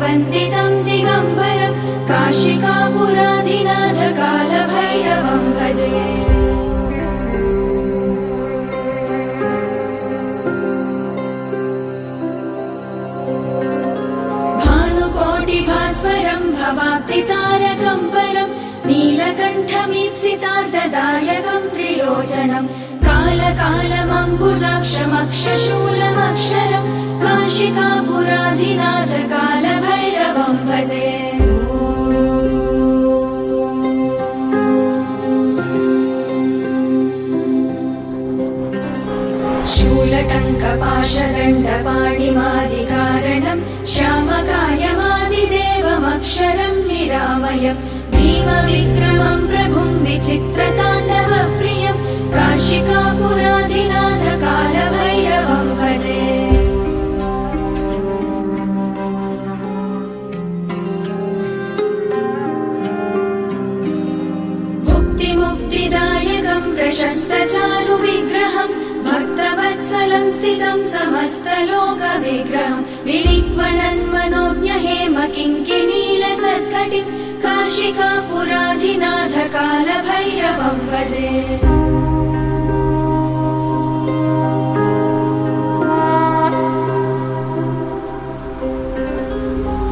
वन्दितं दिगम्बरं काशिकापुराधिनाथ कालभैरवं भजे। भानुकोटिभास्वरं भवाब्धितारकं परं नीलकण्ठमीप्सितार्धदायकं त्रिलोचनं कालकालमम्बुजाक्षमक्षशूलमक्षरं काशिकापुराधिनाथ कालभैरवं भजे। शूलटङ्कपाशदण्डपाणिमादिकारणं श्यामकायमादिदेवमक्षरं निरामयं भीमविक्रमं प्रभुं विचित्रताण्डवप्रियं काशिकापुराधिनाथ कालभैरवं भजे। भुक्तिमुक्तिदायकं प्रशस्तचारुविग्रहं भक्तवत्सलं स्थितं समस्तलोकविग्रहं विनिक्वणन्मनोज्ञहेम किङ्किणीलसत्कटिं काशिकापुराधिनाथ कालभैरवं भजे।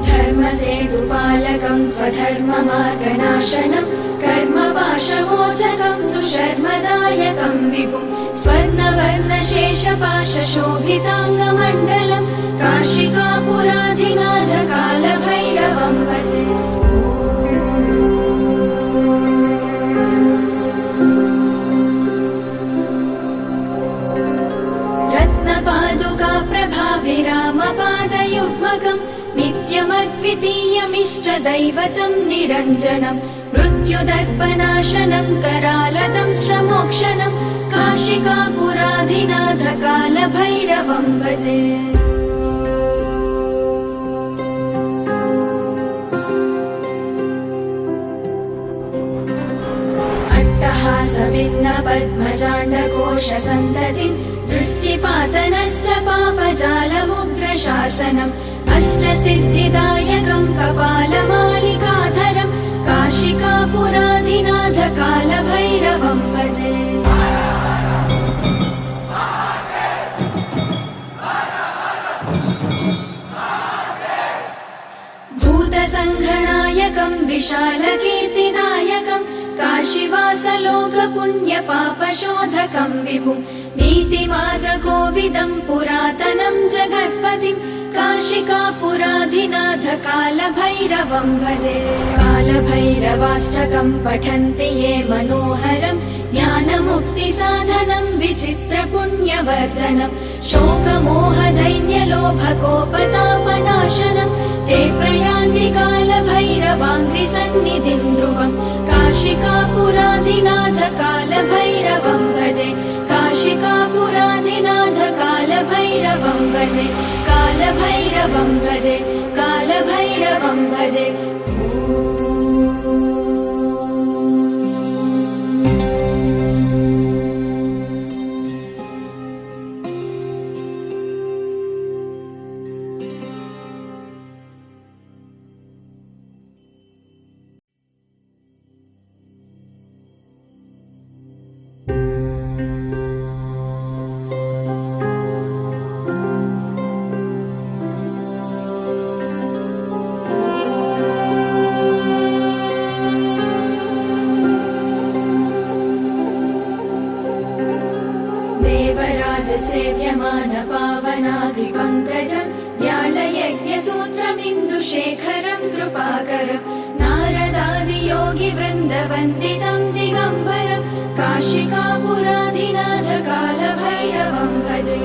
धर्मसेतुपालकं त्वधर्ममार्गनाशनं कर्मपाशमोचकं सुशर्मदायकं विभुं स्वर्णवर्णशेषपाशशोभिताङ्गमण्डलं काशिकापुराधिनाथ कालभैरवं भजे। रत्नपादुकाप्रभाभिरामपादयुग्मकं नित्यमद्वितीयमिष्टदैवतं निरञ्जनं मृत्युदर्पनाशनं करालतं श्रमोक्षणं काशिकापुराधिनाथ कालभैरवं भजे। अट्टहासभिन्नपद्मजाण्डकोशसन्ततिं दृष्टिपातनश्च पापजालमुग्रशासनम् अष्टसिद्धिदायकं कपालमालिकाधरं काशिकापुराधिनाथ कालभैरवं भजे। भूतसङ्घनायकं विशालकीर्तिदायकं काशीवासलोकपुण्यपापशोधकं विभुं नीतिमार्गकोविदं पुरातनं जगत्पतिं काशिकापुराधिनाथ कालभैरवं भजे। कालभैरवाष्टकं पठन्ति ये मनोहरं ज्ञानमुक्तिसाधनं विचित्रपुण्यवर्धनं शोकमोहदैन्यलोभकोपतापनाशनं ते प्रयान्ति कालभैरवाङ्घ्रिसन्निधिं ध्रुवं काशिकापुराधिनाथ कालभैरवं भजे। काशिकापुराधिनाथ कालभैरवं भजे। कालभैरवं भजे। कालभैरवं भजे। देवराजसेव्यमानपावनाग्रिपङ्कजं व्यालयज्ञसूत्रमिन्दुशेखरं कृपाकरं नारदादियोगिवृन्दवन्दितं दिगम्बरं काशिकापुराधिनाथ कालभैरवं भजे।